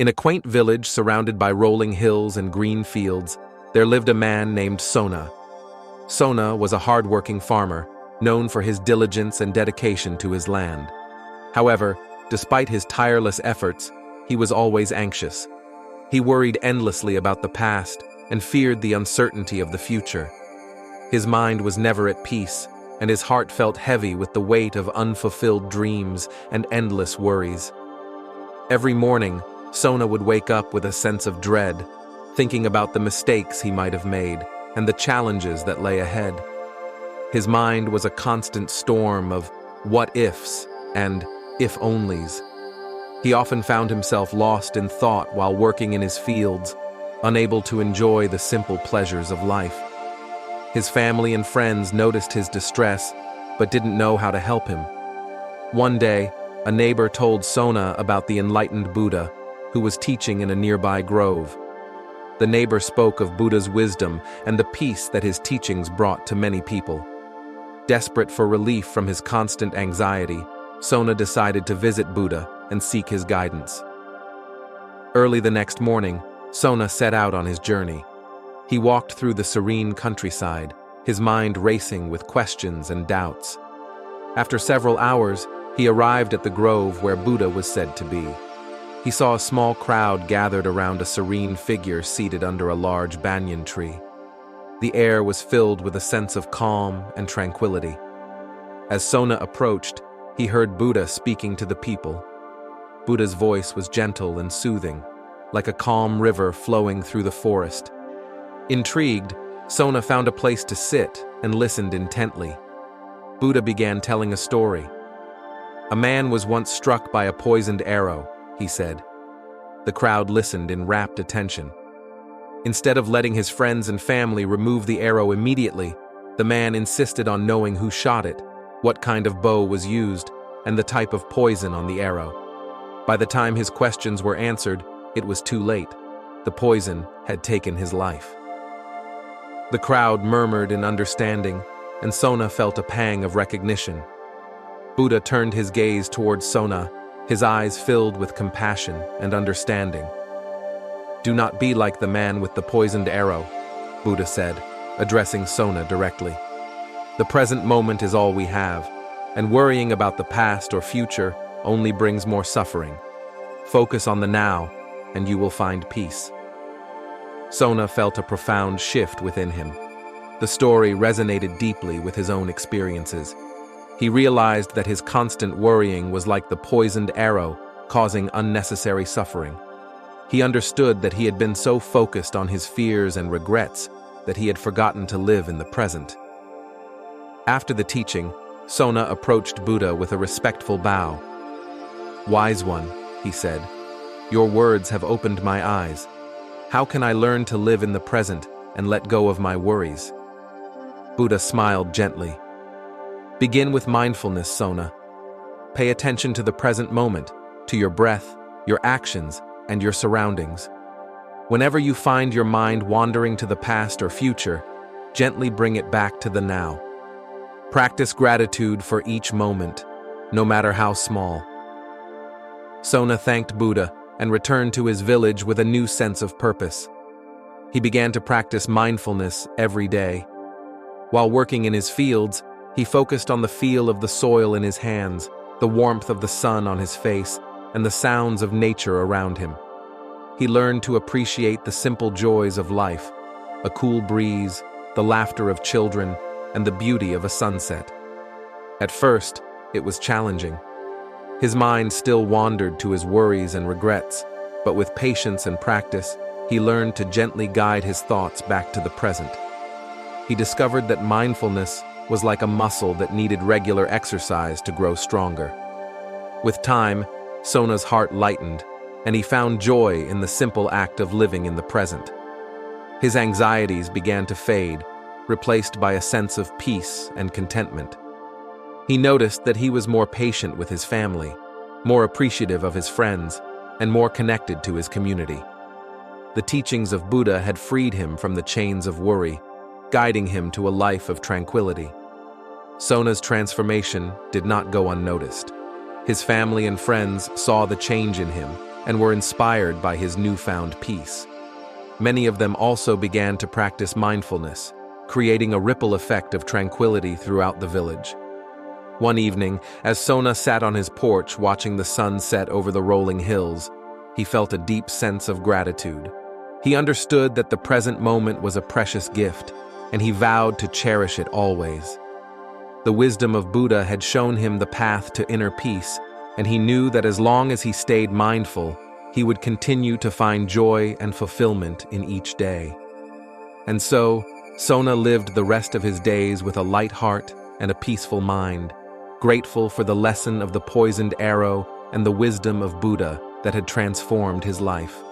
In a quaint village surrounded by rolling hills and green fields, there lived a man named Sona. Sona was a hard-working farmer, known for his diligence and dedication to his land. However, despite his tireless efforts, he was always anxious. He worried endlessly about the past and feared the uncertainty of the future. His mind was never at peace, and his heart felt heavy with the weight of unfulfilled dreams and endless worries. Every morning, Sona would wake up with a sense of dread, thinking about the mistakes he might have made and the challenges that lay ahead. His mind was a constant storm of what-ifs and if-onlys. He often found himself lost in thought while working in his fields, unable to enjoy the simple pleasures of life. His family and friends noticed his distress, but didn't know how to help him. One day, a neighbor told Sona about the enlightened Buddha, who was teaching in a nearby grove. The neighbor spoke of Buddha's wisdom and the peace that his teachings brought to many people. Desperate for relief from his constant anxiety, Sona decided to visit Buddha and seek his guidance. Early the next morning, Sona set out on his journey. He walked through the serene countryside, his mind racing with questions and doubts. After several hours, he arrived at the grove where Buddha was said to be. He saw a small crowd gathered around a serene figure seated under a large banyan tree. The air was filled with a sense of calm and tranquility. As Sona approached, he heard Buddha speaking to the people. Buddha's voice was gentle and soothing, like a calm river flowing through the forest. Intrigued, Sona found a place to sit and listened intently. Buddha began telling a story. A man was once struck by a poisoned arrow, he said. The crowd listened in rapt attention. Instead of letting his friends and family remove the arrow immediately, the man insisted on knowing who shot it, what kind of bow was used, and the type of poison on the arrow. By the time his questions were answered, it was too late. The poison had taken his life. The crowd murmured in understanding, and Sona felt a pang of recognition. Buddha turned his gaze towards Sona, his eyes filled with compassion and understanding. "Do not be like the man with the poisoned arrow," Buddha said, addressing Sona directly. "The present moment is all we have, and worrying about the past or future only brings more suffering. Focus on the now, and you will find peace." Sona felt a profound shift within him. The story resonated deeply with his own experiences. He realized that his constant worrying was like the poisoned arrow, causing unnecessary suffering. He understood that he had been so focused on his fears and regrets that he had forgotten to live in the present. After the teaching, Sona approached Buddha with a respectful bow. "Wise one," he said, "your words have opened my eyes. How can I learn to live in the present and let go of my worries?" Buddha smiled gently. "Begin with mindfulness, Sona. Pay attention to the present moment, to your breath, your actions, and your surroundings. Whenever you find your mind wandering to the past or future, gently bring it back to the now. Practice gratitude for each moment, no matter how small." Sona thanked Buddha and returned to his village with a new sense of purpose. He began to practice mindfulness every day. While working in his fields, he focused on the feel of the soil in his hands, the warmth of the sun on his face, and the sounds of nature around him. He learned to appreciate the simple joys of life, a cool breeze, the laughter of children, and the beauty of a sunset. At first, it was challenging. His mind still wandered to his worries and regrets, but with patience and practice, he learned to gently guide his thoughts back to the present. He discovered that mindfulness was like a muscle that needed regular exercise to grow stronger. With time, Sona's heart lightened, and he found joy in the simple act of living in the present. His anxieties began to fade, replaced by a sense of peace and contentment. He noticed that he was more patient with his family, more appreciative of his friends, and more connected to his community. The teachings of Buddha had freed him from the chains of worry, guiding him to a life of tranquility. Sona's transformation did not go unnoticed. His family and friends saw the change in him, and were inspired by his newfound peace. Many of them also began to practice mindfulness, creating a ripple effect of tranquility throughout the village. One evening, as Sona sat on his porch watching the sun set over the rolling hills, he felt a deep sense of gratitude. He understood that the present moment was a precious gift, and he vowed to cherish it always. The wisdom of Buddha had shown him the path to inner peace, and he knew that as long as he stayed mindful, he would continue to find joy and fulfillment in each day. And so, Sona lived the rest of his days with a light heart and a peaceful mind, grateful for the lesson of the poisoned arrow and the wisdom of Buddha that had transformed his life.